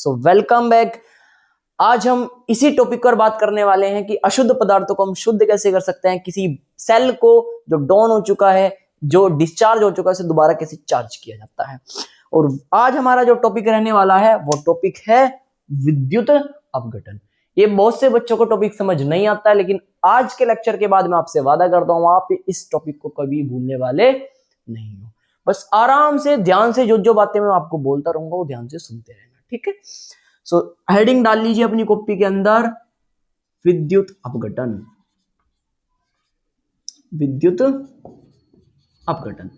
So welcome back. आज हम इसी टॉपिक पर बात करने वाले हैं कि अशुद्ध पदार्थों को हम शुद्ध कैसे कर सकते हैं। किसी सेल को जो डाउन हो चुका है, जो डिस्चार्ज हो चुका है, उसे दोबारा कैसे चार्ज किया जाता है। और आज हमारा जो टॉपिक रहने वाला है वो टॉपिक है विद्युत अपघटन। ये बहुत से बच्चों को टॉपिक समझ नहीं आता है, लेकिन आज के लेक्चर के बाद मैं आपसे वादा करता हूं आप इस टॉपिक को कभी भूलने वाले नहीं हो। बस आराम से ध्यान से जो बातें मैं आपको बोलता रहूंगा वो ध्यान से सुनते रहना, ठीक है। सो हेडिंग डाल लीजिए अपनी कॉपी के अंदर, विद्युत अपघटन। विद्युत अपघटन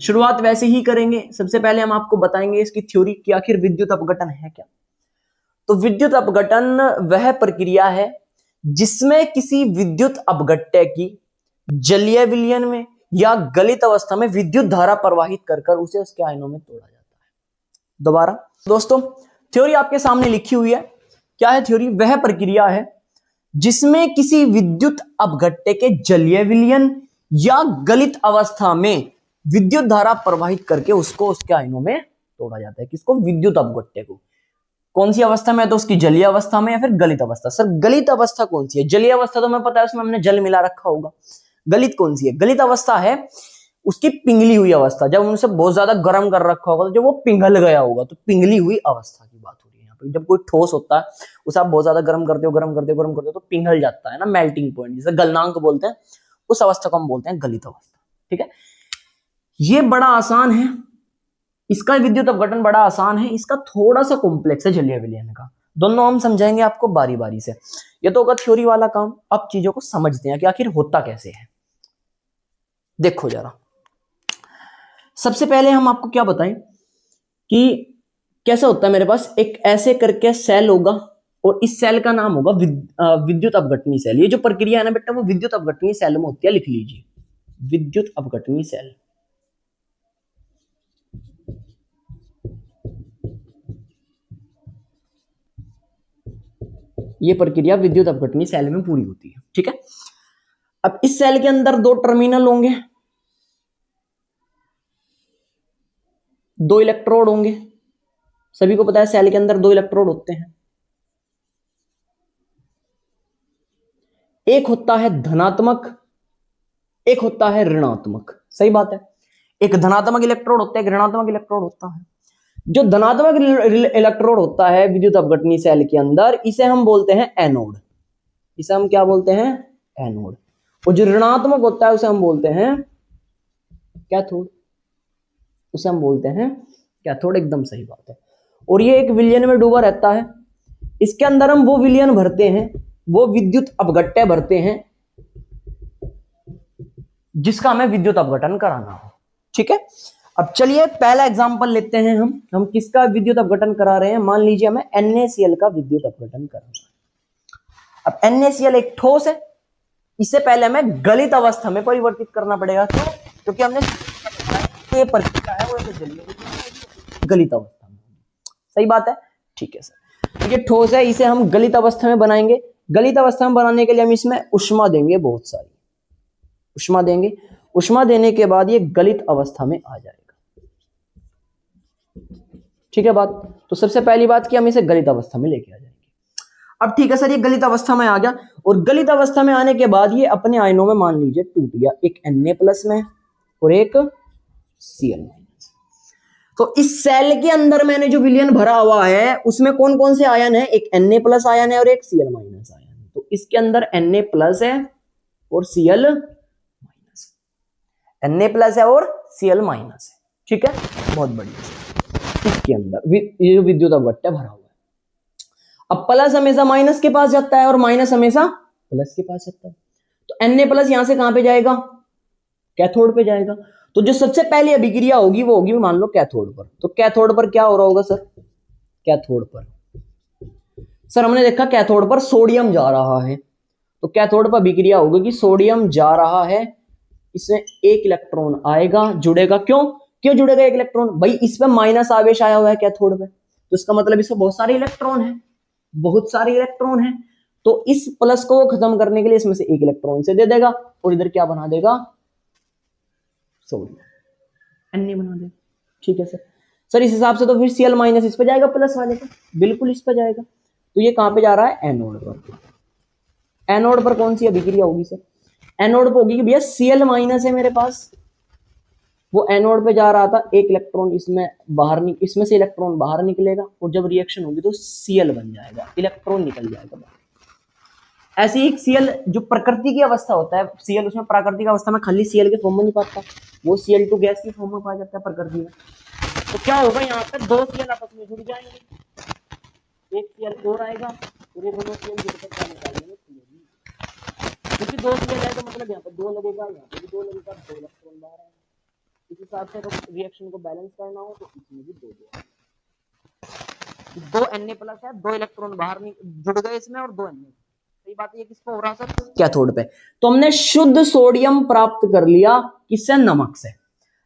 शुरुआत वैसे ही करेंगे। सबसे पहले हम आपको बताएंगे इसकी थ्योरी कि आखिर विद्युत अपघटन है क्या। तो विद्युत अपघटन वह प्रक्रिया है जिसमें किसी विद्युत अपघट्य की जलीय विलयन में या गलित अवस्था में विद्युत धारा प्रवाहित कर उसे उसके आयनों में तोड़ा जाता है। दोबारा दोस्तों, थ्योरी आपके सामने लिखी हुई है। क्या है थ्योरी? वह प्रक्रिया है जिसमें किसी विद्युत अपघट्य के जलीय विलयन या गलित अवस्था में विद्युत धारा प्रवाहित करके उसको उसके आयनों में तोड़ा जाता है। किसको? विद्युत अपघट्य को। कौन सी अवस्था में है? तो उसकी जलीय अवस्था में या फिर गलित अवस्था। सर गलित अवस्था कौन सी है? जलीय अवस्था तो हमें पता है, उसमें हमने जल मिला रखा होगा। गलित कौन सी है? गलित अवस्था है उसकी पिघली हुई अवस्था, जब उनसे बहुत ज्यादा गर्म कर रखा होगा तो जब वो पिघल गया होगा, तो पिघली हुई अवस्था की बात हो रही है यहाँ पे। जब कोई ठोस होता है उसे आप बहुत ज्यादा गर्म करते हो तो पिघल जाता है ना, मेल्टिंग पॉइंट जिसे गलनांक बोलते हैं, उस अवस्था को हम बोलते हैं गलित अवस्था। ठीक है, ये बड़ा आसान है, इसका विद्युत अपघटन बड़ा आसान है। इसका थोड़ा सा कॉम्प्लेक्स है जलीय विलयन का। दोनों हम समझाएंगे आपको बारी बारी से। ये तो होगा थ्योरी वाला काम। अब चीजों को समझते हैं कि आखिर होता कैसे है। देखो जरा, सबसे पहले हम आपको क्या बताएं कि कैसा होता है। मेरे पास एक ऐसे करके सेल होगा और इस सेल का नाम होगा विद्युत अपघटनी सेल। ये जो प्रक्रिया है ना बेटा, वो विद्युत अपघटनी सेल में होती है। लिख लीजिए, विद्युत अपघटनी सेल। ये प्रक्रिया विद्युत अपघटनी सेल में पूरी होती है। ठीक है, अब इस सेल के अंदर दो टर्मिनल होंगे, दो इलेक्ट्रोड होंगे। सभी को पता है सेल के अंदर दो इलेक्ट्रोड होते हैं। एक होता है धनात्मक, एक होता है ऋणात्मक। सही बात है, एक धनात्मक इलेक्ट्रोड होता है, एक ऋणात्मक इलेक्ट्रोड होता है। जो धनात्मक इलेक्ट्रोड होता है विद्युत अपघटनी सेल के अंदर, इसे हम बोलते हैं एनोड। इसे हम क्या बोलते हैं? एनोड। और जो ऋणात्मक होता है उसे हम बोलते हैं कैथोड। उसे हम बोलते हैं कैथोड। एकदम सही बात है। और ये एक विलयन में डूबा रहता है। इसके अंदर हम वो विलयन भरते हैं, वो विद्युत अपघट्य भरते हैं जिसका हमें विद्युत अपघटन कराना हो। ठीक है, अब चलिए पहला एग्जांपल लेते हैं। हम किसका विद्युत अपघटन करा रहे हैं? मान लीजिए हमें NaCl का विद्युत अपघटन करना है। अब NaCl एक ठोस है, इससे पहले हमें गलित अवस्था में परिवर्तित करना पड़ेगा। क्यों? क्योंकि हमने ये प्रक्रिया है वो जलीय गलित अवस्था में। सही बात है, ठीक है सर। तो ये ठोस है, इसे हम गलित अवस्था में बनाएंगे। गलित अवस्था में बनाने के लिए हम इसमें उष्मा देंगे, बहुत सारी उष्मा देंगे। उष्मा देने के बाद ये गलित अवस्था में आ जाएगा। ठीक है बात। तो सबसे पहली बात कि हम इसे गलित अवस्था में लेके आ जाएंगे। अब ठीक है सर, ये गलित अवस्था में आ गया, और गलित अवस्था में आने के बाद ये अपने आयनों में मान लीजिए टूट गया, एक Na+ में और एक Cl-। तो इस सेल के अंदर मैंने जो विलयन भरा हुआ है उसमें कौन कौन से आयन है? एक Na+ आयन है और एक Cl- आयन है। तो इसके अंदर Na+ है और Cl-, Na+ है और Cl- है। ठीक है, बहुत बढ़िया। इसके अंदर ये जो विद्युत अपघट्य भरा हुआ है, अब प्लस हमेशा माइनस के पास जाता है और माइनस हमेशा प्लस के पास जाता है। तो Na+ यहां से कहां पे जाएगा? कैथोड पे जाएगा। तो जो सबसे पहली अभिक्रिया होगी वो होगी मान लो कैथोड पर। तो कैथोड पर क्या हो रहा होगा सर? कैथोड पर सर हमने देखा कैथोड पर सोडियम जा रहा है, तो कैथोड पर अभिक्रिया होगी कि सोडियम जा रहा है, इसमें एक इलेक्ट्रॉन आएगा, जुड़ेगा। क्यों क्यों जुड़ेगा एक इलेक्ट्रॉन? भाई इस पे माइनस आवेश आया हुआ है कैथोड पे, तो इसका मतलब इसमें बहुत सारे इलेक्ट्रॉन है, बहुत सारे इलेक्ट्रॉन है। तो इस प्लस को खत्म करने के लिए इसमें से एक इलेक्ट्रॉन से दे देगा और इधर क्या बना देगा? सोडियम Na बना देगा। ठीक है सर, सर इस हिसाब से तो फिर Cl माइनस इस पे जाएगा प्लस वाले पे, बिल्कुल इस पे जाएगा। तो ये कहां पे जा रहा है, एनोड पर। एनोड पर कौन सी अभिक्रिया होगी सर, एनोड पे होगी कि भैया Cl माइनस है मेरे पास, वो एनोड पे जा रहा था, एक इलेक्ट्रॉन इसमें बाहर इसमें से इलेक्ट्रॉन बाहर निकलेगा और जब रिएक्शन होगी तो Cl बन जाएगा, इलेक्ट्रॉन निकल जाएगा बाहर। ऐसी एक Cl जो प्रकृति की अवस्था होता है, Cl उसमें प्राकृतिक अवस्था में खाली Cl के फॉर्म में नहीं पाता, वो Cl2 गैस की फॉर्म में पाया जाता है प्रकृति में। तो क्या होगा, यहाँ पे दो Cl आपस में जुड़ जाएंगे, एक Cl और आएगा और ये दोनों Cl जुड़कर क्या निकालेंगे, क्योंकि दो Cl है तो मतलब यहाँ पे दो लगेगा, यहाँ पे भी दो लगेगा, दो इलेक्ट्रॉन बाहर आएंगे। इस हिसाब से अगर रिएक्शन को बैलेंस करना हो तो इसमें भी दो Na प्लस है, दो इलेक्ट्रॉन बाहर जुड़ गए इसमें और दो Na। सही बात है, ये किसको हो रहा है सर, कैथोड पे। तो हमने शुद्ध सोडियम प्राप्त कर लिया, किससे, नमक से।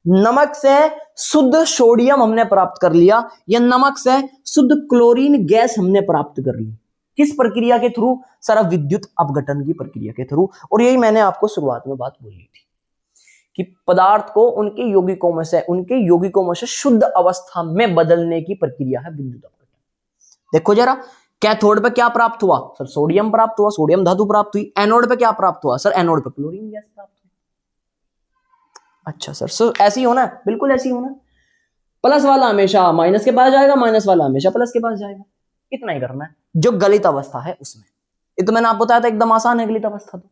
नमक से शुद्ध सोडियम हमने प्राप्त कर लिया, या नमक से शुद्ध क्लोरीन गैस हमने प्राप्त कर ली। किस प्रक्रिया के थ्रू, सारा विद्युत अपघटन की प्रक्रिया के थ्रू। और यही मैंने आपको शुरुआत में बात बोली थी कि पदार्थ को उनके यौगिकों में से शुद्ध अवस्था में बदलने की प्रक्रिया है विद्युत अपघटन। देखो जरा, कैथोड पे क्या प्राप्त हुआ सर, सोडियम प्राप्त हुआ, सोडियम धातु प्राप्त हुई। एनोड पे क्या प्राप्त हुआ सर, एनोड पे क्लोरीन गैस प्राप्त हुई। अच्छा सर, सो ऐसे ही होना है, बिल्कुल ऐसे ही होना है। प्लस वाला हमेशा माइनस के पास जाएगा, माइनस वाला हमेशा प्लस के पास जाएगा, इतना ही करना है जो गलित अवस्था है उसमें। ये तो मैंने आपको बताया था, एकदम आसान है गलित अवस्था तो,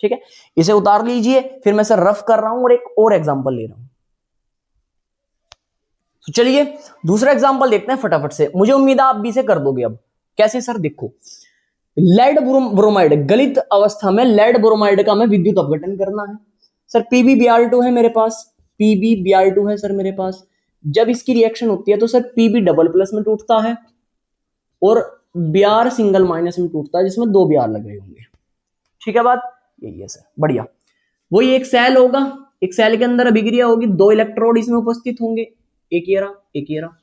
ठीक है। इसे उतार लीजिए, फिर मैं सर रफ कर रहा हूं और एक और एग्जांपल ले रहा हूं। तो चलिए दूसरा एग्जांपल देखते हैं फटाफट से, मुझे उम्मीद है आप भी इसे कर दोगे। अब कैसे सर, देखो लेड ब्रोमाइड, गलित अवस्था में लेड ब्रोमाइड का हमें विद्युत अपघटन करना है। सर PbBr2 है मेरे पास, PbBr2 है सर मेरे पास। जब इसकी रिएक्शन होती है तो सर Pb डबल प्लस में टूटता है और Br सिंगल माइनस में टूटता है, जिसमें दो Br लगे होंगे। ठीक है बात, यही है सर, बढ़िया। वही एक सेल होगा, एक सेल के अंदर अभिक्रिया होगी, दो इलेक्ट्रोड इसमें उपस्थित होंगे, एक ये रहा, एक ये रहा।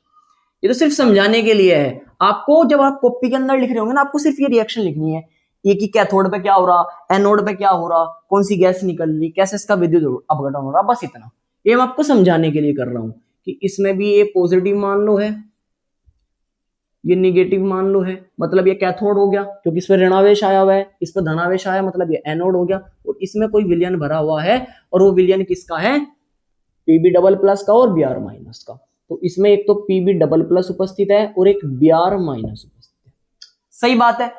ये तो सिर्फ समझाने के लिए है आपको, जब आप कॉपी के अंदर लिख रहे होंगे ना, आपको सिर्फ ये रिएक्शन लिखनी है, ये कि कैथोड पे क्या हो रहा, एनोड पे क्या हो रहा, कौन सी गैस निकल रही, कैसे इसका विद्युत अपघटन हो रहा, बस इतना। ये मैं आपको समझाने के लिए कर रहा हूं कि इसमें भी ये पॉजिटिव मान लो है, ये निगेटिव मान लो है, मतलब ये कैथोड हो गया क्योंकि इस पर ऋणावेश आया हुआ है, इस पर धनावेश आया, मतलब ये एनोड हो गया। और इसमें कोई विलयन भरा हुआ है और वो विलयन किसका है, Pb डबल प्लस का और Br माइनस का। तो इसमें एक तो Pb डबल प्लस उपस्थित है और एक Br माइनस उपस्थित है। सही बात है।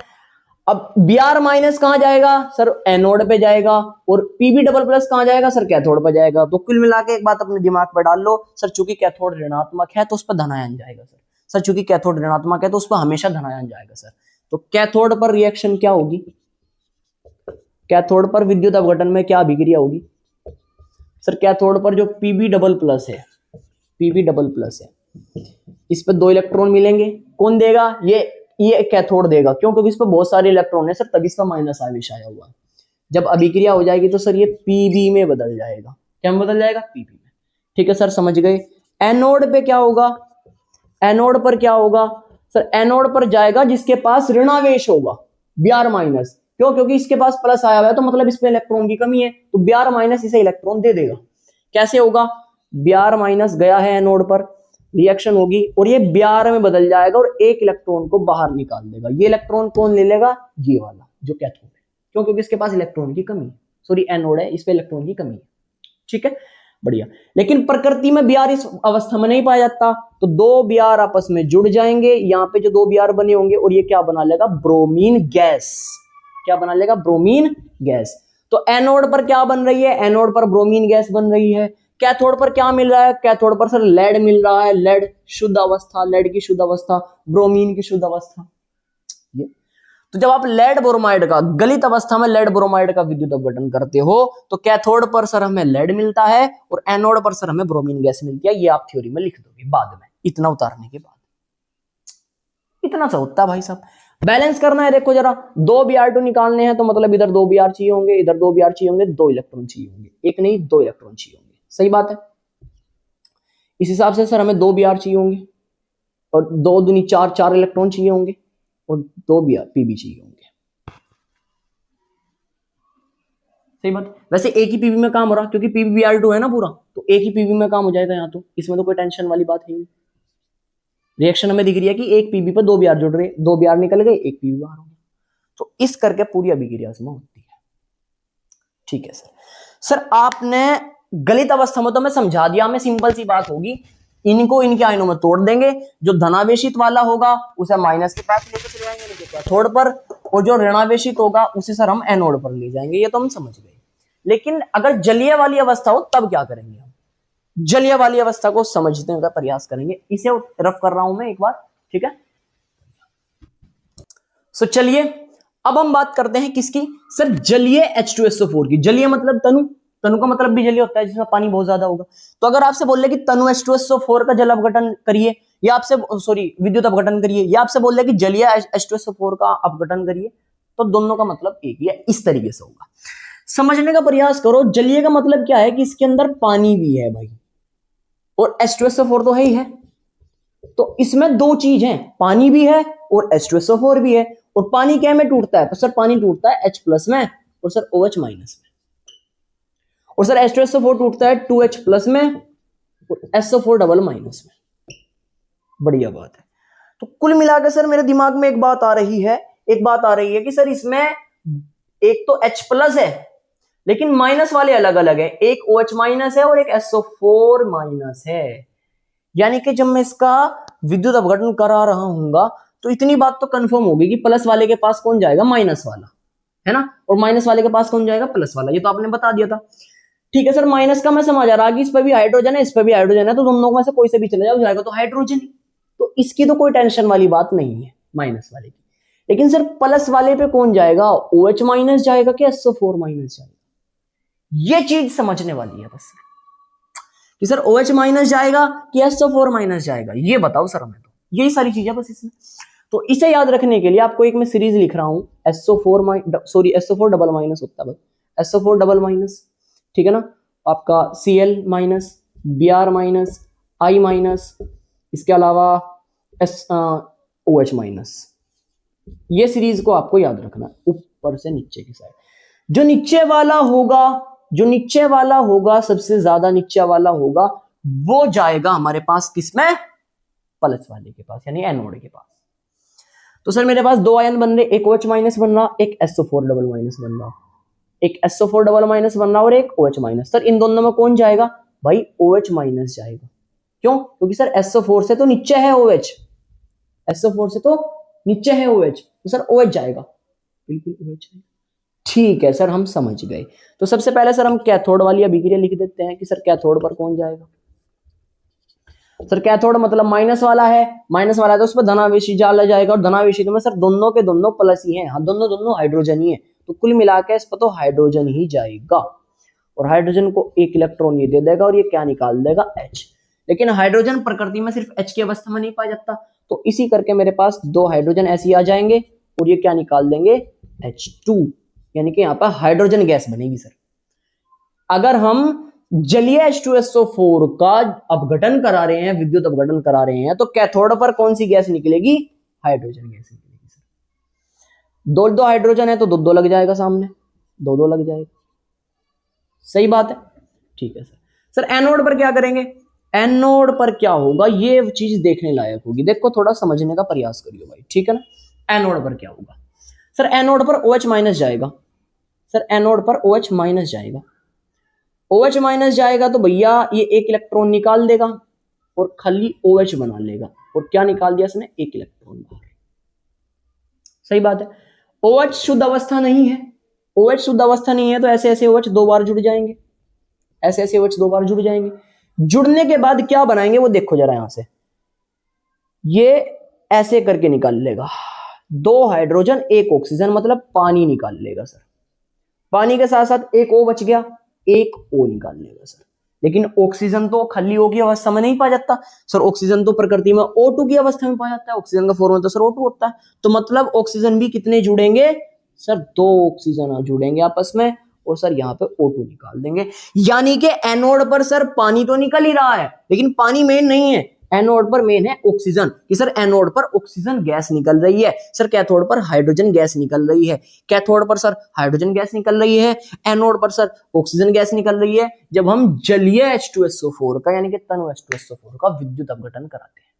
अब Br माइनस कहां जाएगा सर, एनोड पे जाएगा, और Pb डबल प्लस कहां जाएगा सर, कैथोड पे जाएगा। तो कुल मिला के एक बात अपने दिमाग पर डाल लो, सर चूंकि कैथोड ऋणात्मक है तो उस पर धनायन जाएगा सर। सर चूंकि कैथोड ऋणात्मक है तो उस पर हमेशा धनायन जाएगा सर। तो कैथोड पर रिएक्शन क्या होगी, कैथोड पर विद्युत अपघटन में क्या अभिक्रिया होगी सर, कैथोड पर जो Pb डबल प्लस है, Pb डबल प्लस है, इस पर दो इलेक्ट्रॉन मिलेंगे, कौन देगा, ये कैथोड देगा। क्यों, क्योंकि इस पर बहुत सारे इलेक्ट्रॉन है सर, तभी इसका माइनस आवेश आया हुआ है। जब अभिक्रिया हो जाएगी तो सर ये Pb में बदल जाएगा, क्या में बदल जाएगा, Pb में। ठीक है सर, समझ गए। एनोड पे क्या होगा, एनोड पर क्या होगा सर, एनोड पर जाएगा जिसके पास ऋणावेश होगा, Br माइनस। क्यों, क्योंकि इसके पास प्लस आया हुआ है तो मतलब इसमें इलेक्ट्रॉन की कमी है, तो Br माइनस इसे इलेक्ट्रॉन दे देगा। कैसे होगा, Br माइनस गया है एनोड पर, रिएक्शन होगी और ये Br में बदल जाएगा और एक इलेक्ट्रॉन को बाहर निकाल देगा। ये इलेक्ट्रॉन कौन ले लेगा, ये वाला जो कैथोड है। क्यों, क्योंकि इसके पास इलेक्ट्रॉन की कमी है, सॉरी एनोड है, इस पे इलेक्ट्रॉन की कमी है। ठीक है, बढ़िया। लेकिन प्रकृति में Br इस अवस्था में नहीं पाया जाता, तो दो Br आपस में जुड़ जाएंगे, यहाँ पे जो दो Br बने होंगे और ये क्या बना लेगा, ब्रोमीन गैस। क्या बना लेगा, ब्रोमीन गैस। तो एनोड पर क्या बन रही है, एनोड पर ब्रोमीन गैस बन रही है। कैथोड पर क्या मिल रहा है, कैथोड पर सर लेड मिल रहा है, लेड शुद्ध अवस्था, लेड की शुद्ध अवस्था, ब्रोमीन की शुद्ध अवस्था। ये तो जब आप लेड ब्रोमाइड का, गलित अवस्था में लेड ब्रोमाइड का विद्युत अपघटन करते हो तो कैथोड पर सर हमें लेड मिलता है और एनोड पर सर हमें ब्रोमीन गैस मिलती है। ये आप थ्योरी में लिख दोगे बाद में, इतना उतारने के बाद। इतना सा होता है भाई साहब। बैलेंस करना है, देखो जरा, दो Br2 निकालने हैं तो मतलब इधर दो Br चाहिए होंगे, इधर दो Br चाहिए होंगे, दो इलेक्ट्रॉन चाहिए होंगे, एक नहीं दो इलेक्ट्रॉन चाहिए होंगे। सही बात है। इस हिसाब से सर हमें दो Br चाहिए होंगे और दो दूनी चार, चार इलेक्ट्रॉन चाहिए होंगे और दो Pb चाहिए होंगे। सही बात। वैसे एक ही Pb में काम हो रहा, क्योंकि PbBr2 है ना पूरा, तो एक ही Pb में काम हो जाएगा यहाँ, तो इसमें तो कोई टेंशन वाली बात है नहीं। रिएक्शन हमें दिख रही है कि एक पीबी पर 2 Br जुड़ रहे, 2 Br निकल गए, एक पीबी बाहर हो गया। तो इस करके पूरी अभिक्रिया उसमें होती है। ठीक है सर। सर आपने गलित अवस्था में तो मैं समझा दिया, हमें सिंपल सी बात होगी, इनको इनके आयनों में तोड़ देंगे, जो धनावेशित वाला होगा उसे माइनस के पास लेकर चले जाएंगे नीचे कैथोड पर, और जो ऋणावेशित होगा उसे सर हम एनोड पर ले जाएंगे। ये तो हम समझ गए। लेकिन अगर जलीय वाली अवस्था हो तब क्या करेंगे हम? जलीय वाली अवस्था को समझने का प्रयास करेंगे। इसे रफ कर रहा हूं मैं एक बार, ठीक है। सो चलिए अब हम बात करते हैं किसकी? सर जलीय H2SO4 की। जलीय मतलब तनु, तनु का मतलब भी जलीय होता है जिसमें पानी बहुत ज्यादा होगा। तो अगर आपसे बोल रहे कि तनु H2SO4 का जल अपघटन करिए, या आपसे विद्युत अपघटन करिए, या आपसे बोल रहे कि जलीय H2SO4 का अपघटन करिए, तो दोनों का मतलब एक ही है। इस तरीके से होगा, समझने का प्रयास करो। जलीय का मतलब क्या है कि इसके अंदर पानी भी है भाई, और H2SO4 तो है ही है। तो इसमें दो चीज है, पानी भी है और H2SO4 भी है। और पानी क्या में टूटता है? तो सर पानी टूटता है H+ में, और सर OH- में। और सर H2SO4 टूटता है 2H+ में और SO4 में। बढ़िया बात है। तो कुल मिलाकर सर मेरे दिमाग में एक बात आ रही है, कि सर इसमें एक तो H+ है, लेकिन माइनस वाले अलग अलग है। एक OH- है और एक SO4- है। यानी कि जब मैं इसका विद्युत अपघटन करा रहा हूंगा तो इतनी बात तो कंफर्म होगी कि प्लस वाले के पास कौन जाएगा? माइनस वाला, है ना। और माइनस वाले के पास कौन जाएगा? प्लस वाला। ये तो आपने बता दिया था। ठीक है सर, माइनस का मैं समझ आ रहा कि इस पर भी हाइड्रोजन है, इस पर भी हाइड्रोजन है, तो दोनों में से कोई से भी चले जाएगा तो हाइड्रोजन ही। तो इसकी तो कोई टेंशन वाली बात नहीं है माइनस वाले की। लेकिन सर प्लस वाले पे कौन जाएगा? OH- जाएगा कि SO4- जाएगा? ये चीज समझने वाली है बस, कि सर OH- जाएगा कि SO4- जाएगा, ये बताओ सर हमें। तो यही सारी चीजें बस इसमें। तो इसे याद रखने के लिए आपको एक मैं सीरीज लिख रहा हूं, SO4 डबल माइनस होता है, SO4 ठीक है ना। आपका Cl-, Br-, I-, इसके अलावा OH-। ये सीरीज को आपको याद रखना है ऊपर से नीचे की साइड। जो नीचे वाला होगा, सबसे ज्यादा नीचे वाला होगा, वो जाएगा हमारे पास किसमें? प्लस वाले के पास, यानी एनोड के पास। तो सर मेरे पास दो आयन बन रहे, एक OH- बन रहा, एक SO4 बन रहा, एक SO4 बन रहा और एक OH-। सर इन दोनों में कौन जाएगा? भाई OH- जाएगा। क्यों? क्योंकि सर SO4 से तो नीचे है OH, SO4 से तो नीचे है OH, तो सर OH जाएगा, बिल्कुल OH जाएगा। ठीक है सर, हम समझ गए। तो सबसे पहले सर हम कैथोड वाली अभिक्रिया लिख देते हैं कि सर कैथोड पर कौन जाएगा। सर कैथोड मतलब माइनस वाला है, तो उस पर धनावेशी डाला जाएगा, और धनावेशी में सर दोनों के दोनों प्लस ही हैं, हाँ दोनों हाइड्रोजन ही है। तो कुल मिलाकर इस पर तो हाइड्रोजन ही जाएगा, और हाइड्रोजन को एक इलेक्ट्रॉन ये दे देगा, और ये क्या निकाल देगा? H। लेकिन हाइड्रोजन प्रकृति में सिर्फ H की अवस्था में नहीं पाया जाता, तो इसी करके मेरे पास दो हाइड्रोजन ऐसे ही आ जाएंगे, और ये क्या निकाल देंगे? H2। यानी कि यहाँ पर हाइड्रोजन गैस बनेगी सर। अगर हम जलीय H2SO4 का अपघटन करा रहे हैं, विद्युत अपघटन करा रहे हैं, तो कैथोड पर कौन सी गैस निकलेगी? हाइड्रोजन गैस निकलेगी सर। दो दो हाइड्रोजन है तो दो दो लग जाएगा, सामने दो दो लग जाएगा। सही बात है, ठीक है सर। सर एनोड पर क्या करेंगे? एनोड पर क्या होगा, ये चीज देखने लायक होगी। देखो थोड़ा समझने का प्रयास करिए भाई, ठीक है ना। एनोड पर क्या होगा? सर एनोड पर OH- जाएगा। सर एनोड पर OH- जाएगा। OH- जाएगा तो भैया ये एक इलेक्ट्रॉन निकाल देगा और खाली OH बना लेगा, और क्या निकाल दिया इसने? एक इलेक्ट्रॉन बाहर। सही बात है। OH शुद्ध अवस्था नहीं है, OH शुद्ध अवस्था नहीं है, तो ऐसे ऐसे OH दो बार जुड़ जाएंगे, ऐसे ऐसे OH दो बार जुड़ जाएंगे। जुड़ने के बाद क्या बनाएंगे वो देखो जरा, यहां से ये ऐसे करके निकाल लेगा, दो हाइड्रोजन एक ऑक्सीजन, मतलब पानी निकाल लेगा सर। पानी के साथ साथ एक O बच गया, एक O निकाल लेगा सर। लेकिन ऑक्सीजन तो खाली O की अवस्था में नहीं पाया जाता सर, ऑक्सीजन तो प्रकृति में O2 की अवस्था में पाया जाता है। ऑक्सीजन का फॉर्मूला तो सर O2 होता है। तो मतलब ऑक्सीजन भी कितने जुड़ेंगे सर? दो ऑक्सीजन जुड़ेंगे आपस में, और सर यहाँ पे O2 निकाल देंगे। यानी कि एनोड पर सर पानी तो निकल ही रहा है, लेकिन पानी मेन नहीं है, एनोड पर मेन है ऑक्सीजन। कि सर एनोड पर ऑक्सीजन गैस निकल रही है, सर कैथोड पर हाइड्रोजन गैस निकल रही है। कैथोड पर सर हाइड्रोजन गैस निकल रही है, एनोड पर सर ऑक्सीजन गैस निकल रही है, जब हम जलीय H2SO4 का, यानी कि तनु H2SO4 का विद्युत अपघटन कराते हैं।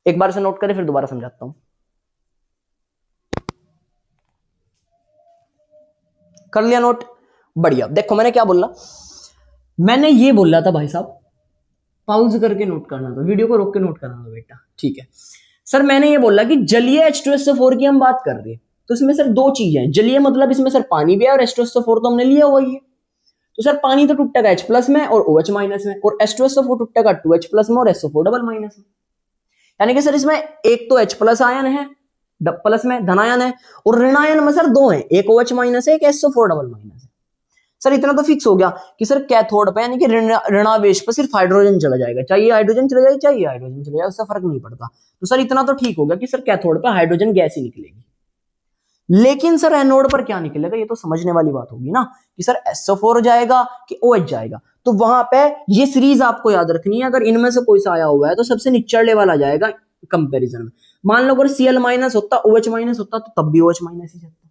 एक बार से नोट करें, फिर दोबारा समझाता हूं। कर लिया नोट? बढ़िया। देखो मैंने क्या बोला, मैंने ये बोला था भाई साहब, पॉज करके नोट करना था, वीडियो को रोक के नोट करना था बेटा, ठीक है सर। मैंने ये बोला कि जलीय H2SO4 की हम बात कर रहे हैं, तो इसमें सर दो चीजें हैं। जलीय मतलब इसमें सर पानी भी है, और H2SO4 तो हमने लिया हुआ ही है। तो सर पानी तो टूटेगा H प्लस में और OH माइनस में, और H2SO4 टूटेगा 2H प्लस में और SO4 डबल माइनस में। यानी कि सर इसमें एक तो H प्लस आयन है, प्लस में धनायन है, और ऋणायन में सर दो हैं, एक OH माइनस है, एक SO4 डबल माइनस है। सर इतना तो फिक्स हो गया कि सर कैथोड पे यानी कि ऋणावेश पर सिर्फ हाइड्रोजन चला जाएगा, चाहिए हाइड्रोजन चला जाए, चाहिए हाइड्रोजन चला जाए, उससे फर्क नहीं पड़ता। तो सर इतना तो ठीक हो गया कि सर कैथोड पे हाइड्रोजन गैस ही निकलेगी। लेकिन सर एनोड पर क्या निकलेगा, ये तो समझने वाली बात होगी ना, कि सर SO4 जाएगा कि OH जाएगा। तो वहां पे ये सीरीज आपको याद रखनी है, अगर इनमें से कोई सा आया हुआ है तो सबसे निचले वाला जाएगा कंपैरिजन में। मान लो अगर Cl माइनस होता, OH माइनस होता, तो तब भी OH माइनस ही जाता।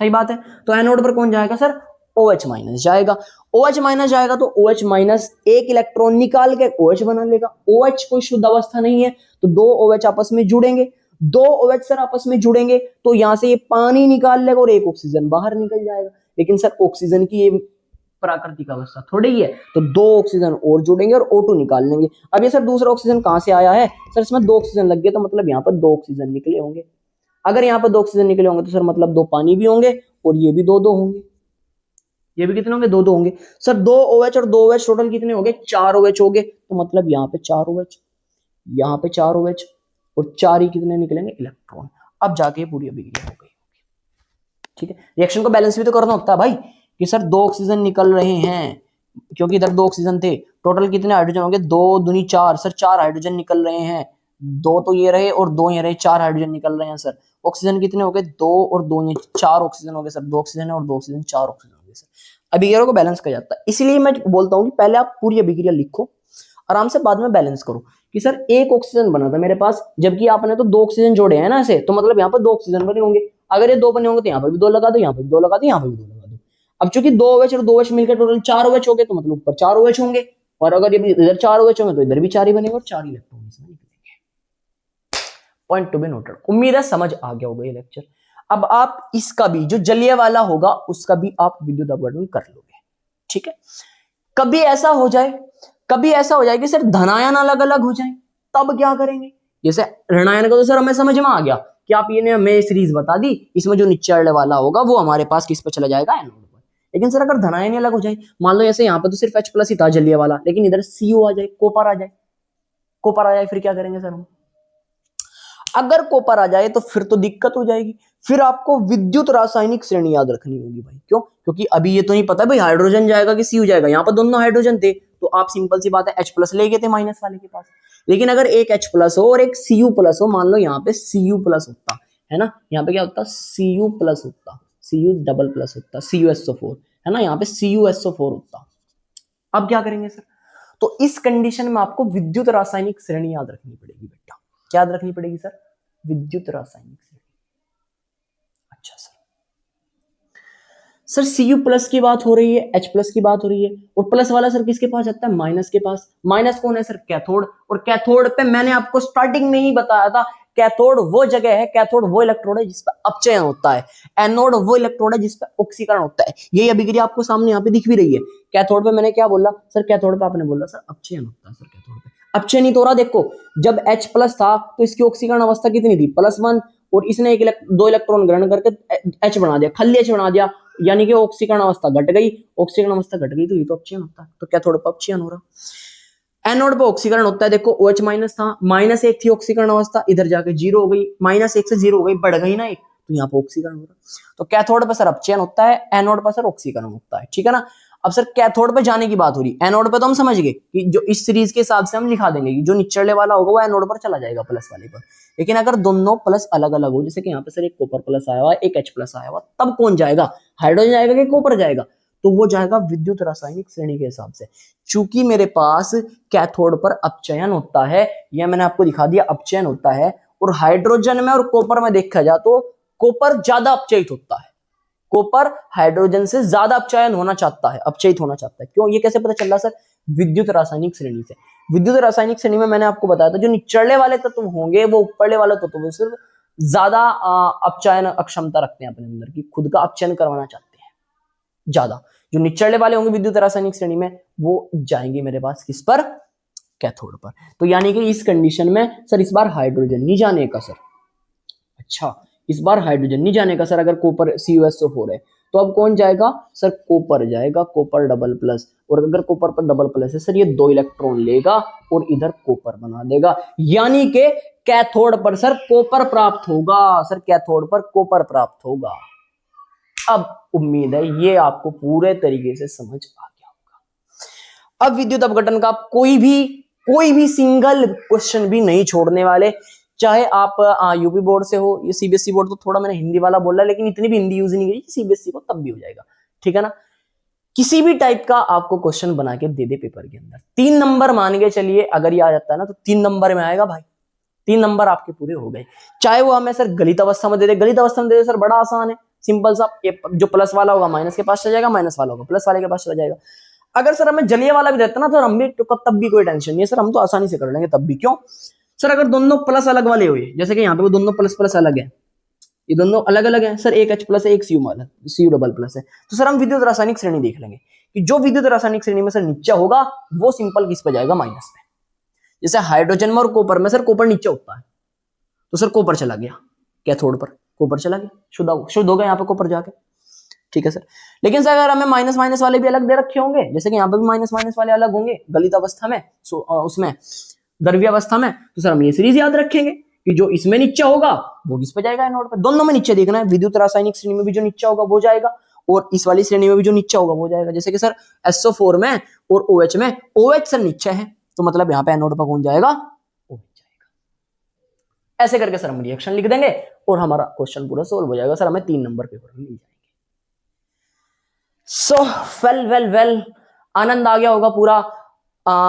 सही बात है। तो एनोड पर कौन जाएगा सर, OH माइनस जाएगा। OH माइनस जाएगा तो OH माइनस एक इलेक्ट्रॉन निकाल के OH बना लेगा। OH कोई शुद्ध अवस्था नहीं है, तो दो OH आपस में जुड़ेंगे, दो OH सर आपस में जुड़ेंगे तो यहां से ये पानी निकाल लेगा और एक ऑक्सीजन बाहर निकल जाएगा। लेकिन सर ऑक्सीजन की ये प्राकृतिक अवस्था थोड़ी ही है, तो दो ऑक्सीजन और जुड़ेंगे और O2 निकाल लेंगे। अब ये सर दूसरा ऑक्सीजन कहां से आया है सर, इसमें दो ऑक्सीजन लग गए, तो मतलब यहाँ पर दो ऑक्सीजन निकले होंगे। अगर यहाँ पर दो ऑक्सीजन निकले होंगे तो सर मतलब दो पानी भी होंगे, और ये भी दो दो होंगे, ये भी कितने होंगे, दो दो होंगे। सर दो OH और दो OH टोटल कितने हो गए, चार OH हो गए। तो मतलब यहाँ पे चार OH, यहाँ पे चार OH, और चार ही कितने निकलेंगे, इलेक्ट्रॉन। अब जाके पूरी अभिक्रिया हो गई। ठीक है, रिएक्शन को बैलेंस भी तो करना होता है भाई, कि सर दो ऑक्सीजन निकल रहे हैं, क्योंकि इधर दो ऑक्सीजन थे, टोटल कितने हाइड्रोजन होंगे, दो दूनी चार, सर चार हाइड्रोजन निकल रहे हैं, दो तो ये रहे और दो ये रहे, चार हाइड्रोजन निकल रहे हैं सर। ऑक्सीजन कितने हो गए, दो और दो, ये चार ऑक्सीजन हो गए सर, दो ऑक्सीजन है और दो ऑक्सीजन, चार ऑक्सीजन हो गए सर। अभिक्रिया को बैलेंस किया जाता है, इसलिए मैं बोलता हूँ कि पहले आप पूरी अभिक्रिया लिखो आराम से, बाद में बैलेंस करो। कि सर एक ऑक्सीजन बना था मेरे पास, जबकि आपने तो दो ऑक्सीजन जोड़े हैं ना ऐसे, तो मतलब यहाँ पर दो ऑक्सीजन बने होंगे। अगर ये दो बने होंगे तो यहाँ पर भी दो लगा दो, यहाँ पर भी दो लगा दो, यहाँ पर भी दो लगा दो। अब चूंकि दो OH और दो OH मिलकर टोटल चार OH हो गए, तो मतलब ऊपर चार OH होंगे, और अगर ये इधर चार OH होंगे तो इधर भी चार ही बनेंगे, और चार इलेक्ट्रॉन इसमें निकलेंगे। Point to be noted. उम्मीद है समझ आ गया होगा ये लेक्चर। अब आप इसका भी जो जलीय वाला होगा उसका भी आप विद्युत अपघटन कर लोगे। ठीक है, कभी ऐसा हो जाए, कभी ऐसा हो जाए कि सर धनायन अलग अलग हो जाए, तब क्या करेंगे। जैसे ऋणायन का तो सर हमें समझ में आ गया कि आप ये हमें सीरीज बता दी, इसमें जो निचले वाला होगा वो हमारे पास किस पे चला जाएगा, एनोड पर। लेकिन सर अगर धनायन अलग हो जाए, मान लो जैसे यहाँ पे तो सिर्फ H प्लस ही था जलीय वाला, लेकिन इधर Cu आ जाए, कॉपर आ जाए, कॉपर आ जाए, फिर क्या करेंगे सर हम। अगर कॉपर आ जाए तो फिर तो दिक्कत हो जाएगी, फिर आपको विद्युत रासायनिक श्रेणी याद रखनी होगी भाई। क्यों, क्योंकि अभी ये तो नहीं पता भाई हाइड्रोजन जाएगा कि Cu जाएगा, यहाँ पर दोनों हाइड्रोजन थे, तो आप सिंपल सी बात है H प्लस ले गए थे माइनस वाले के पास। लेकिन अगर एक H प्लस हो और एक Cu प्लस हो, मान लो यहाँ पे Cu प्लस होता है ना, यहाँ पे क्या होता, Cu प्लस होता, Cu डबल प्लस होता, CuSO4 है ना, यहाँ पे CuSO4 होता। अब क्या करेंगे सर, तो इस कंडीशन में आपको विद्युत रासायनिक श्रेणी याद रखनी पड़ेगी बेटा। क्या याद रखनी पड़ेगी सर, विद्युत रासायनिक श्रेणी। अच्छा सर, सर Cu प्लस की बात हो रही है, H प्लस की बात हो रही है, और प्लस वाला सर किसके पास जाता है, माइनस के पास। माइनस कौन है सर, कैथोड। और कैथोड पे मैंने आपको स्टार्टिंग में ही बताया था, कैथोड वो जगह है, कैथोड वो इलेक्ट्रोड है जिस पर अपचयन होता है, एनोड वो इलेक्ट्रोड है जिस पर ऑक्सीकरण होता है। यही अभिक्रिया आपको सामने यहाँ पे दिख भी रही है। कैथोड पे मैंने क्या बोला सर, कैथोड पे आपने बोला सर अपचयन होता है। सर कैथोड पे अपचयन ही तो हो रहा, देखो जब H प्लस था तो इसकी ऑक्सीकरण अवस्था कितनी थी, +1, और इसने दो इलेक्ट्रॉन ग्रहण करके H बना दिया, खाली H बना दिया, यानी कि ऑक्सीकरण अवस्था घट गई। ऑक्सीकरण अवस्था घट गई तो ये तो अपचयन होता है, तो कैथोड पे अपचयन हो रहा। एनोड पे ऑक्सीकरण होता है, देखो OH माइनस था, -1 थी ऑक्सीकरण अवस्था, इधर जाके 0 हो गई, -1 से 0 हो गई, बढ़ गई ना एक, तो यहाँ पे ऑक्सीकरण हो रहा। तो कैथोड पे सर अपचयन होता है, एनोड पे सर ऑक्सीकरण होता है। ठीक है ना। अब सर कैथोड पे जाने की बात हो रही, एनोड पे तो हम समझ गए कि जो इस सीरीज के हिसाब से हम लिखा देंगे कि जो निचले वाला होगा वो एनोड पर चला जाएगा प्लस वाले पर। लेकिन अगर दोनों प्लस अलग अलग हो, जैसे कि यहाँ पे सर एक कॉपर प्लस आया हुआ है, एक H प्लस आया हुआ, तब कौन जाएगा, हाइड्रोजन जाएगा कि कॉपर जाएगा, तो वो जाएगा विद्युत रासायनिक श्रेणी के हिसाब से। चूंकि मेरे पास कैथोड पर अपचयन होता है, यह मैंने आपको दिखा दिया, अपचयन होता है, और हाइड्रोजन में और कॉपर में देखा जाए तो कॉपर ज्यादा अपचयित होता है, कॉपर हाइड्रोजन से ज्यादा अपचयन होना चाहता है, अपचयित होना चाहता है। क्यों, ये कैसे पता चल रहा सर, विद्युत रासायनिक श्रेणी से। विद्युत रासायनिक श्रेणी में मैंने आपको बताया था जो निचले वाले तत्व होंगे वो ऊपरले वाले तत्वों से ज्यादा अपचयन अक्षमता रखते हैं अपने अंदर की, खुद का अपचयन करवाना चाहते हैं ज्यादा। जो निचले वाले होंगे विद्युत रासायनिक श्रेणी में वो जाएंगे मेरे पास किस पर, कैथोड पर। तो यानी कि इस कंडीशन में सर इस बार हाइड्रोजन नहीं जाने का सर, अच्छा इस बार हाइड्रोजन नहीं जाने का सर, अगर कॉपर CuSO4 है तो अब कौन जाएगा सर, कॉपर जाएगा, कॉपर डबल प्लस। और अगर कॉपर पर डबल प्लस है सर ये 2 इलेक्ट्रॉन लेगा और इधर कॉपर बना देगा, यानी कि कैथोड पर सर कॉपर प्राप्त होगा, सर कैथोड पर कॉपर प्राप्त होगा। अब उम्मीद है ये आपको पूरे तरीके से समझ आ गया होगा। अब विद्युत अपघटन का कोई भी सिंगल क्वेश्चन भी नहीं छोड़ने वाले, चाहे आप यूपी बोर्ड से हो, ये CBSE बोर्ड तो थोड़ा मैंने हिंदी वाला बोला लेकिन इतनी भी हिंदी यूज नहीं करी, CBSE को तब भी हो जाएगा, ठीक है ना। किसी भी टाइप का आपको क्वेश्चन बना के दे दे पेपर के अंदर, 3 नंबर मान के चलिए अगर ये आ जाता है ना तो 3 नंबर में आएगा भाई, 3 नंबर आपके पूरे हो गए। चाहे वो हमें सर गलित अवस्था में दे दे, गलित अवस्था में दे दे सर बड़ा आसान है, सिंपल सा, जो प्लस वाला होगा माइनस के पास चला जाएगा, माइनस वाला होगा प्लस वाले के पास चला जाएगा। अगर सर हमें जलीय वाला भी देता ना तो हम भी तब भी कोई टेंशन नहीं है सर, हम तो आसानी से कर लेंगे तब भी। क्यों सर, अगर दोनों प्लस अलग वाले हुए, जैसे कि यहाँ पे वो दोनों प्लस प्लस अलग है, ये दोनों अलग अलग हैं सर, एक H प्लस है एक Cu डबल प्लस है, तो सर हम विद्युत रासायनिक श्रेणी देख लेंगे कि जो विद्युत रासायनिक श्रेणी में सर नीचे होगा वो सिंपल किस पे जाएगा, माइनस में। जैसे हाइड्रोजन में और कॉपर में सर कॉपर नीचे होता है तो सर कॉपर चला गया कैथोड पर, कॉपर चला गया, शुद्ध हो गया यहाँ पे कॉपर जाके, ठीक है सर। लेकिन सर अगर हमें माइनस माइनस वाले भी अलग दे रखे होंगे, जैसे कि यहाँ पे भी माइनस माइनस वाले अलग होंगे गलित अवस्था में, उसमें द्रव्य अवस्था में, तो सर हम ये सीरीज याद रखेंगे कि जो इसमें नीचे होगा वो किस पे जाएगा, एनोड पे। दोनों में नीचे देखना है, विद्युत रासायनिक श्रेणी में भी जो नीचे होगा वो जाएगा और इस वाली श्रेणी में भी जो नीचे होगा वो जाएगा। जैसे कि सर SO4 में और OH में, OH सर नीचे है तो मतलब यहाँ पे एनोड पर कौन जाएगा, OH जाएगा। ऐसे करके सर हम रिएक्शन लिख देंगे और हमारा क्वेश्चन पूरा सोल्व हो जाएगा सर, हमें 3 नंबर पेपर में मिल जाएंगे। सो वेल आनंद आ गया होगा पूरा।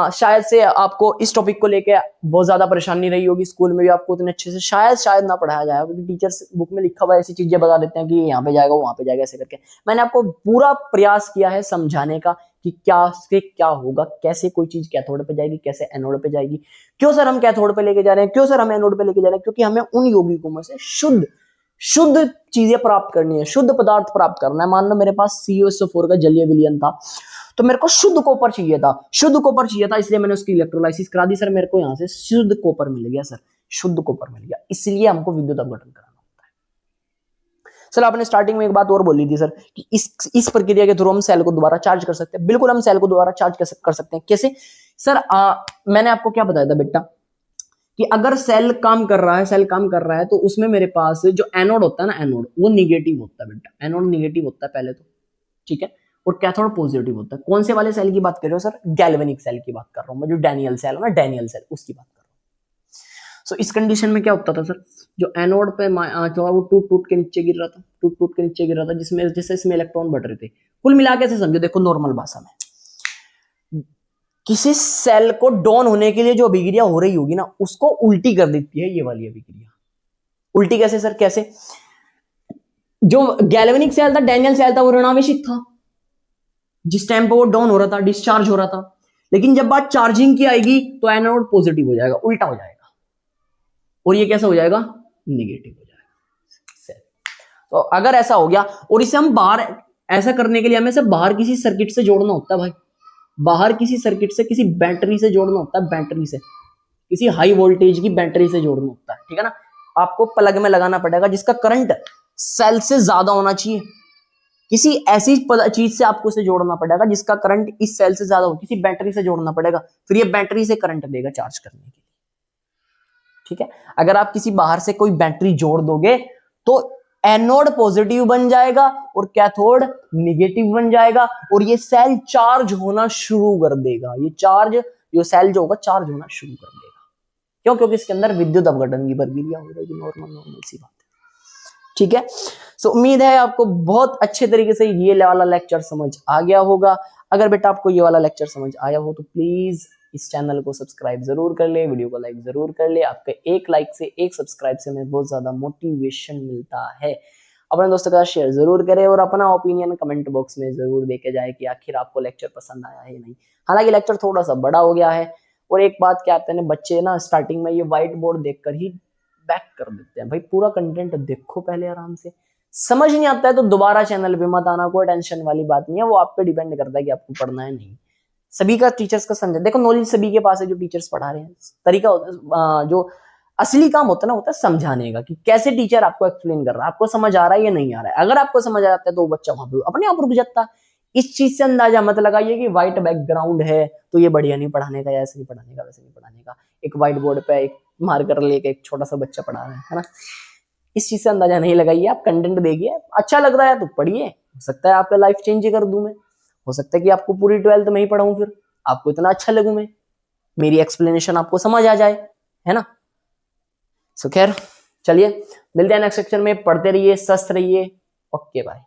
शायद से आपको इस टॉपिक को लेके बहुत ज्यादा परेशानी रही होगी, स्कूल में भी आपको उतने अच्छे से शायद ना पढ़ाया जाए, क्योंकि टीचर्स बुक में लिखा हुआ ऐसी चीजें बता देते हैं कि यहाँ पे जाएगा वहां पे जाएगा ऐसे करके। मैंने आपको पूरा प्रयास किया है समझाने का कि क्या से क्या होगा, कैसे कोई चीज कैथोड पे जाएगी, कैसे एनोड पे जाएगी, क्यों सर हम कैथोड पे लेके जा रहे हैं, क्यों सर हम एनोड पे लेके जा रहे हैं, क्योंकि हमें उन यौगिकों में से शुद्ध चीजें प्राप्त करनी है, शुद्ध पदार्थ प्राप्त करना है। मान लो मेरे पास CuSO4 का जलीय विलयन था तो मेरे को शुद्ध कॉपर चाहिए था, इसलिए मैंने उसकी इलेक्ट्रोलाइसिस करा दी सर, मेरे को यहाँ से शुद्ध कॉपर मिल गया सर, शुद्ध कॉपर मिल गया, इसलिए हमको विद्युत अपघटन कराना होता है। सर आपने स्टार्टिंग में एक बात और बोली थी सर कि इस प्रक्रिया के थ्रू हम सेल को दोबारा चार्ज कर सकते हैं। बिल्कुल हम सेल को दोबारा चार्ज कर सकते हैं। कैसे सर, मैंने आपको क्या बताया था बेटा कि अगर सेल काम कर रहा है तो उसमें मेरे पास जो एनोड होता है ना, एनोड वो निगेटिव होता है बेटा, एनोड निगेटिव होता है पहले तो, ठीक है, और कैथोड पॉजिटिव होता है। कौन से वाले सेल की बात कर रहे हो सर, गैल्वेनिक सेल की बात कर रहा हूं मैं, जो डैनियल सेल है ना, डैनियल सेल उसकी बात कर रहा हूं। सो इस कंडीशन में क्या होता था सर, जो एनोड पे जो वो टूट के नीचे गिर रहा था, जिसमें जैसे इसमें इलेक्ट्रॉन बढ़ रहे थे। कुल मिला के समझो, देखो नॉर्मल भाषा में किसी सेल को डाउन होने के लिए जो अभिक्रिया हो रही होगी ना उसको उल्टी कर देती है ये वाली अभिक्रिया। उल्टी कैसे सर, कैसे, जो गैल्वेनिक सेल था, डैनियल सेल था, वो ऋणावेशित था जिस टाइम पे वो डाउन हो रहा था, डिस्चार्ज हो रहा था। लेकिन जब बात चार्जिंग की आएगी तो एनोड पॉजिटिव हो जाएगा, उल्टा हो जाएगा, और ये कैसा हो जाएगा, निगेटिव हो जाएगा। तो अगर ऐसा हो गया और इसे हम बाहर, ऐसा करने के लिए हमें से बाहर किसी सर्किट से जोड़ना होता है भाई, बाहर किसी सर्किट से, किसी बैटरी से जोड़ना होता है, बैटरी से, किसी हाई वोल्टेज की बैटरी से जोड़ना होता है, ठीक है ना। आपको प्लग में लगाना पड़ेगा जिसका करंट सेल से ज्यादा होना चाहिए, किसी ऐसी चीज से आपको इसे जोड़ना पड़ेगा जिसका करंट इस सेल से ज्यादा हो, किसी बैटरी से जोड़ना पड़ेगा, फिर ये बैटरी से करंट देगा चार्ज करने के लिए, ठीक है। अगर आप किसी बाहर से कोई बैटरी जोड़ दोगे तो एनोड पॉजिटिव बन जाएगा और कैथोड निगेटिव बन जाएगा और ये सेल चार्ज होना शुरू कर देगा, ये सेल जो होगा चार्ज होना शुरू कर देगा। क्यों, क्योंकि इसके अंदर विद्युत अपघटन की प्रक्रिया हो रही है, नॉर्मल सी बात है, ठीक है। सो उम्मीद है आपको बहुत अच्छे तरीके से ये वाला लेक्चर समझ आ गया होगा। अगर बेटा आपको ये वाला लेक्चर समझ आया हो तो प्लीज इस चैनल को सब्सक्राइब जरूर कर ले, वीडियो को लाइक जरूर कर ले। आपके एक लाइक से, एक सब्सक्राइब से हमें बहुत ज्यादा मोटिवेशन मिलता है। अपने दोस्तों के साथ शेयर जरूर करें और अपना ओपिनियन कमेंट बॉक्स में जरूर देके जाए कि आखिर आपको लेक्चर पसंद आया है नहीं। हालांकि लेक्चर थोड़ा सा बड़ा हो गया है और एक बात क्या आते हैं बच्चे ना स्टार्टिंग में ये व्हाइट बोर्ड देखकर ही बैक कर देते हैं। भाई पूरा कंटेंट देखो पहले आराम से, समझ नहीं आता है तो दोबारा चैनल पे मत आना, कोई टेंशन वाली बात नहीं है, वो आप पे डिपेंड करता है कि आपको पढ़ना है नहीं। सभी का टीचर्स का समझा, देखो नॉलेज सभी के पास है जो टीचर्स पढ़ा रहे हैं, तरीका होता है जो असली काम होता है ना होता है समझाने का, कि कैसे टीचर आपको एक्सप्लेन कर रहा है, आपको समझ आ रहा है या नहीं आ रहा है। अगर आपको समझ आ जाता है तो वो बच्चा वहां पे अपने आप रुक जाता है। इस चीज से अंदाजा मत लगाइए कि व्हाइट बैकग्राउंड है तो ये बढ़िया नहीं पढ़ाने का, या ऐसे नहीं पढ़ाने का, वैसे नहीं पढ़ाने का। एक व्हाइट बोर्ड पे एक मार्कर लेके एक छोटा सा बच्चा पढ़ा रहा है ना, इस चीज से अंदाजा नहीं लगाइए। आप कंटेंट देखिए, अच्छा लग रहा है तो पढ़िए, हो सकता है आपका लाइफ चेंज कर दूं मैं, हो सकता है कि आपको पूरी 12th में ही पढ़ाऊं, फिर आपको इतना अच्छा लगूं मैं, मेरी एक्सप्लेनेशन आपको समझ आ जाए, है ना। सो खैर चलिए मिलते हैं नेक्स्ट सेक्शन में, पढ़ते रहिए, स्वस्थ रहिए, ओके बाय।